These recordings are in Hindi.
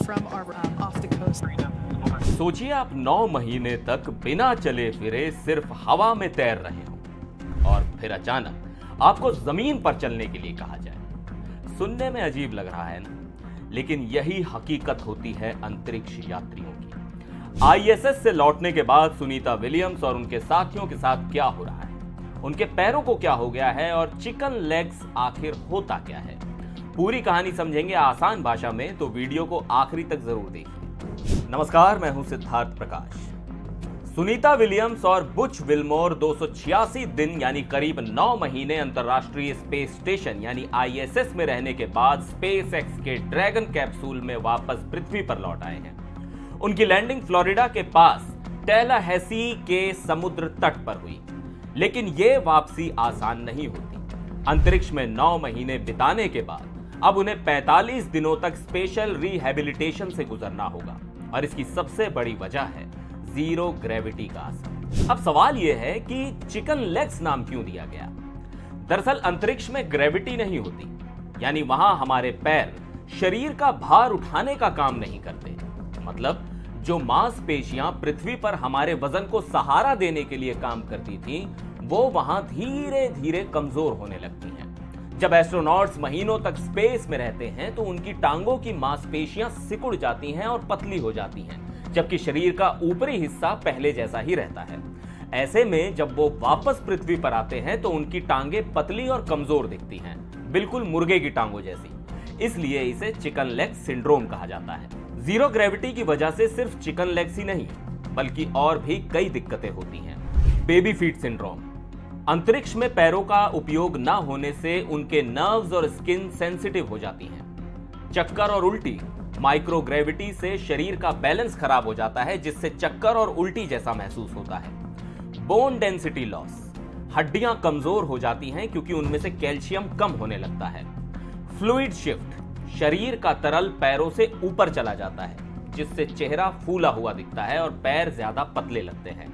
from our off the coast. सोचिए आप 9 महीने तक बिना चले फिरे सिर्फ हवा में तैर रहे हो और फिर अचानक आपको जमीन पर चलने के लिए कहा जाए। सुनने में अजीब लग रहा है ना, लेकिन यही हकीकत होती है अंतरिक्ष यात्रियों की। आईएसएस से लौटने के बाद सुनीता विलियम्स और उनके साथियों के साथ क्या हो रहा है, उनके पैरों को क्या हो गया है और चिकन लेग्स आखिर होता क्या है, पूरी कहानी समझेंगे आसान भाषा में, तो वीडियो को आखिरी तक जरूर देखिए। नमस्कार, मैं हूं सिद्धार्थ प्रकाश। सुनीता विलियम्स और बुच विल्मोर 286 दिन यानी करीब 9 महीने अंतरराष्ट्रीय स्पेस स्टेशन यानी आईएसएस में रहने के बाद स्पेस एक्स के ड्रैगन कैप्सूल में वापस पृथ्वी पर लौट आए हैं। उनकी लैंडिंग फ्लोरिडा के पास टैलाहैसी के समुद्र तट पर हुई, लेकिन यह वापसी आसान नहीं होती। अंतरिक्ष में 9 महीने बिताने के बाद अब उन्हें 45 दिनों तक स्पेशल रिहैबिलिटेशन से गुजरना होगा और इसकी सबसे बड़ी वजह है जीरो ग्रेविटी का असर। अब सवाल यह है कि चिकन लेग्स नाम क्यों दिया गया। दरअसल अंतरिक्ष में ग्रेविटी नहीं होती, यानी वहां हमारे पैर शरीर का भार उठाने का काम नहीं करते। मतलब जो मांसपेशियां पृथ्वी पर हमारे वजन को सहारा देने के लिए काम करती थीं, वो वहां धीरे धीरे कमजोर होने लगती हैं। जब एस्ट्रोनॉट्स महीनों तक स्पेस में रहते हैं तो उनकी टांगों की मांसपेशियां सिकुड़ जाती हैं और पतली हो जाती हैं, जबकि शरीर का ऊपरी हिस्सा पहले जैसा ही रहता है। ऐसे में जब वो वापस पृथ्वी पर आते हैं तो उनकी टांगें पतली और कमजोर दिखती हैं, बिल्कुल मुर्गे की टांगों जैसी। इसलिए इसे चिकन लेग सिंड्रोम कहा जाता है। जीरो ग्रेविटी की वजह से सिर्फ चिकन लेग्स ही नहीं, बल्कि और भी कई दिक्कतें होती हैं। Baby feet syndrome. अंतरिक्ष में पैरों का उपयोग न होने से उनके नर्व्स और स्किन सेंसिटिव हो जाती हैं। चक्कर और उल्टी। माइक्रो ग्रेविटी से शरीर का बैलेंस खराब हो जाता है, जिससे चक्कर और उल्टी जैसा महसूस होता है। Bone density loss. हड्डियां कमजोर हो जाती हैं क्योंकि उनमें से कैल्शियम कम होने लगता है। Fluid shift. शरीर का तरल पैरों से ऊपर चला जाता है, जिससे चेहरा फूला हुआ दिखता है और पैर ज्यादा पतले लगते हैं।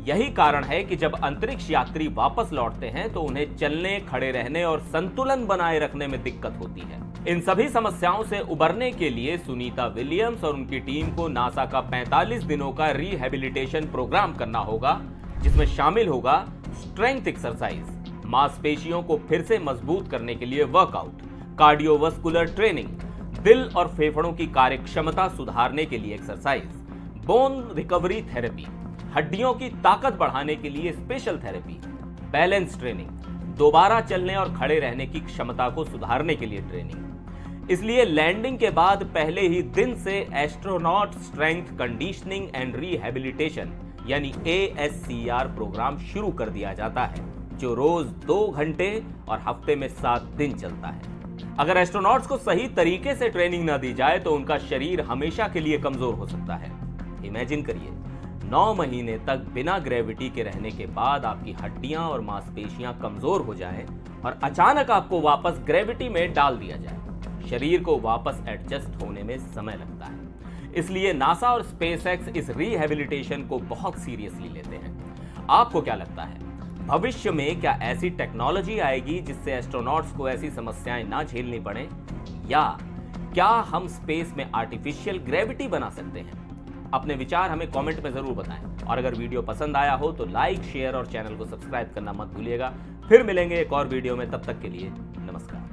यही कारण है कि जब अंतरिक्ष यात्री वापस लौटते हैं तो उन्हें चलने, खड़े रहने और संतुलन बनाए रखने में दिक्कत होती है। इन सभी समस्याओं से उबरने के लिए सुनीता विलियम्स और उनकी टीम को नासा का 45 दिनों का रिहैबिलिटेशन प्रोग्राम करना होगा, जिसमें शामिल होगा स्ट्रेंथ एक्सरसाइज, मांसपेशियों को फिर से मजबूत करने के लिए वर्कआउट, कार्डियोवास्कुलर ट्रेनिंग, दिल और फेफड़ों की कार्यक्षमता सुधारने के लिए एक्सरसाइज, बोन रिकवरी थेरेपी, हड्डियों की ताकत बढ़ाने के लिए स्पेशल थेरेपी, बैलेंस ट्रेनिंग, दोबारा चलने और खड़े रहने की क्षमता को सुधारने के लिए ट्रेनिंग। इसलिए लैंडिंग के बाद पहले ही दिन से astronaut strength conditioning and rehabilitation यानी ASCR प्रोग्राम शुरू कर दिया जाता है, जो रोज 2 घंटे और हफ्ते में 7 दिन चलता है। अगर एस्ट्रोनॉट्स को सही तरीके से ट्रेनिंग न दी जाए तो उनका शरीर हमेशा के लिए कमजोर हो सकता है। इमेजिन करिए, 9 महीने तक बिना ग्रेविटी के रहने के बाद आपकी हड्डियां और मांसपेशियां कमजोर हो जाएं और अचानक आपको वापस ग्रेविटी में डाल दिया जाए। शरीर को वापस एडजस्ट होने में समय लगता है। इसलिए नासा और स्पेसएक्स इस रिहैबिलिटेशन को बहुत सीरियसली लेते हैं। आपको क्या लगता है, भविष्य में क्या ऐसी टेक्नोलॉजी आएगी जिससे एस्ट्रोनॉट्स को ऐसी समस्याएं ना झेलनी पड़े, या क्या हम स्पेस में आर्टिफिशियल ग्रेविटी बना सकते हैं? अपने विचार हमें कमेंट में जरूर बताएं और अगर वीडियो पसंद आया हो तो लाइक, शेयर और चैनल को सब्सक्राइब करना मत भूलिएगा। फिर मिलेंगे एक और वीडियो में, तब तक के लिए नमस्कार।